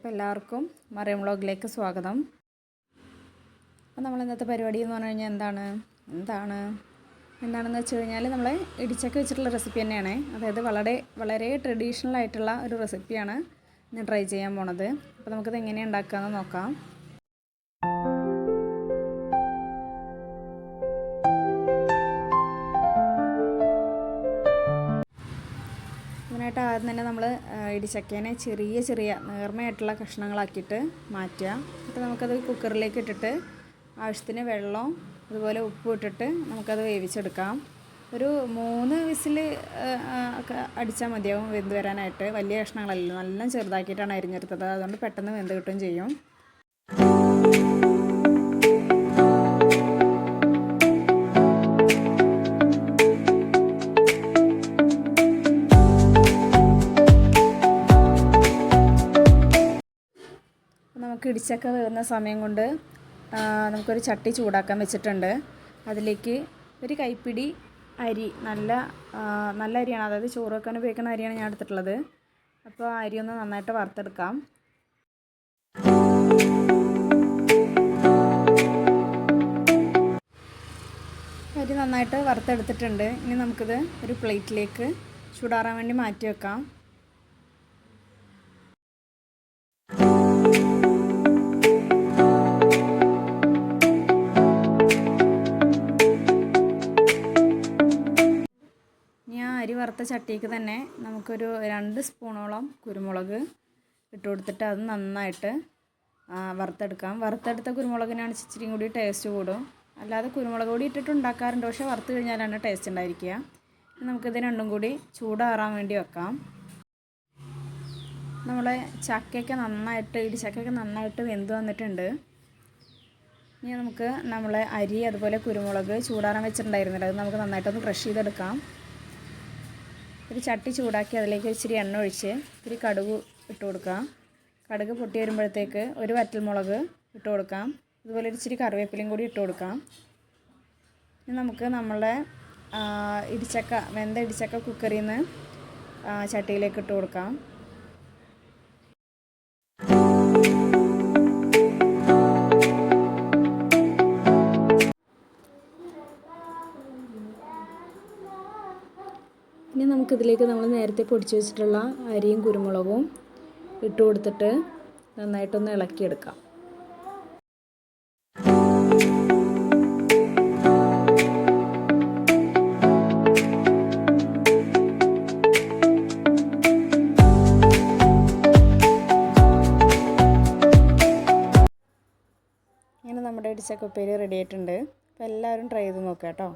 അപ്പോൾ എല്ലാവർക്കും മറിയം വ്ളോഗിലേക്ക് സ്വാഗതം. അപ്പോൾ നമ്മൾ ഇന്നത്തെ പരിപാടി എന്ന് പറഞ്ഞു കഴിഞ്ഞാൽ എന്താണെന്ന് വെച്ച് കഴിഞ്ഞാൽ നമ്മളെ ഇടിച്ചക്ക വെച്ചിട്ടുള്ള റെസിപ്പി തന്നെയാണ്. അതായത് വളരെ ട്രഡീഷണൽ ആയിട്ടുള്ള ഒരു റെസിപ്പിയാണ് ഞാൻ ട്രൈ ചെയ്യാൻ പോണത്. അപ്പോൾ നമുക്കത് എങ്ങനെയാണ് ഉണ്ടാക്കാമെന്ന് നോക്കാം. ഇതിനായിട്ട് ആദ്യം തന്നെ നമ്മൾ ഇടിച്ചക്കേനെ ചെറിയ നേർമയായിട്ടുള്ള കഷ്ണങ്ങളാക്കിയിട്ട് മാറ്റുക. അപ്പോൾ നമുക്കത് കുക്കറിലേക്ക് ഇട്ടിട്ട് ആവശ്യത്തിന് വെള്ളം അതുപോലെ ഉപ്പും ഇട്ടിട്ട് നമുക്കത് വേവിച്ചെടുക്കാം. ഒരു 3 വിസിൽ ഒക്കെ അടിച്ചാൽ മതിയാവും വെന്ത് വരാനായിട്ട്. വലിയ കഷ്ണങ്ങളല്ലല്ലോ, നല്ല ചെറുതാക്കിയിട്ടാണ് അരിഞ്ഞെടുത്തത്, അതുകൊണ്ട് പെട്ടെന്ന് വെന്ത് കിട്ടുകയും ചെയ്യും. നമുക്ക് ഇടിച്ചക്ക വേവുന്ന സമയം കൊണ്ട് നമുക്കൊരു ചട്ടി ചൂടാക്കാൻ വെച്ചിട്ടുണ്ട്. അതിലേക്ക് ഒരു കൈപ്പിടി അരി, നല്ല അരിയാണ്, അതായത് ചോറ് വെക്കാൻ ഉപയോഗിക്കുന്ന അരിയാണ് ഞാൻ എടുത്തിട്ടുള്ളത്. അപ്പോൾ അരി ഒന്ന് നന്നായിട്ട് വറുത്തെടുക്കാം. അരി നന്നായിട്ട് വറുത്തെടുത്തിട്ടുണ്ട്. ഇനി നമുക്കിത് ഒരു പ്ലേറ്റിലേക്ക് ചൂടാറാൻ വേണ്ടി മാറ്റി വെക്കാം. അരി വറുത്ത ചട്ടിക്ക് തന്നെ നമുക്കൊരു 2 സ്പൂണോളം കുരുമുളക് ഇട്ട് കൊടുത്തിട്ട് അത് നന്നായിട്ട് വറുത്തെടുക്കാം. വറുത്തെടുത്ത കുരുമുളകിനാണ് ഇച്ചിരി കൂടി ടേസ്റ്റ് കൂടും. അല്ലാതെ കുരുമുളക് പൊടി ഇട്ടിട്ട് ഉണ്ടാക്കാറുണ്ട്, പക്ഷേ വറുത്ത് കഴിഞ്ഞാലാണ് ടേസ്റ്റ് ഉണ്ടായിരിക്കുക. നമുക്കിത് രണ്ടും കൂടി ചൂടാറാൻ വേണ്ടി വെക്കാം. നമ്മളെ ഇടിച്ചക്കയൊക്കെ നന്നായിട്ട് വെന്ത് വന്നിട്ടുണ്ട്. ഇനി നമുക്ക് നമ്മളെ അരി അതുപോലെ കുരുമുളക് ചൂടാറാൻ വെച്ചിട്ടുണ്ടായിരുന്നില്ല, അത് നമുക്ക് നന്നായിട്ടൊന്ന് ക്രഷ് ചെയ്തെടുക്കാം. ഒരു ചട്ടി ചൂടാക്കി അതിലേക്ക് ഇച്ചിരി എണ്ണ ഒഴിച്ച് ഇത്തിരി കടുക് ഇട്ട് കൊടുക്കാം. കടുക് പൊട്ടി വരുമ്പോഴത്തേക്ക് ഒരു വറ്റൽമുളക് ഇട്ട് കൊടുക്കാം. അതുപോലെ ഇച്ചിരി കറിവേപ്പിലയും കൂടി ഇട്ട് കൊടുക്കാം. ഇനി നമുക്ക് നമ്മളുടെ വെന്ത ഇടിച്ചക്ക കുക്കറിൽ നിന്ന് ചട്ടിയിലേക്ക് ഇട്ട് കൊടുക്കാം. ഇനി നമുക്കിതിലേക്ക് നമ്മൾ നേരത്തെ പൊടിച്ച് വെച്ചിട്ടുള്ള അരിയും കുരുമുളകും ഇട്ട് കൊടുത്തിട്ട് നന്നായിട്ടൊന്ന് ഇളക്കിയെടുക്കാം. ഇങ്ങനെ നമ്മുടെ ഇടിച്ചക്ക ഉപ്പേരി റെഡി ആയിട്ടുണ്ട്. അപ്പോൾ എല്ലാവരും ട്രൈ ചെയ്ത് നോക്കാം കേട്ടോ.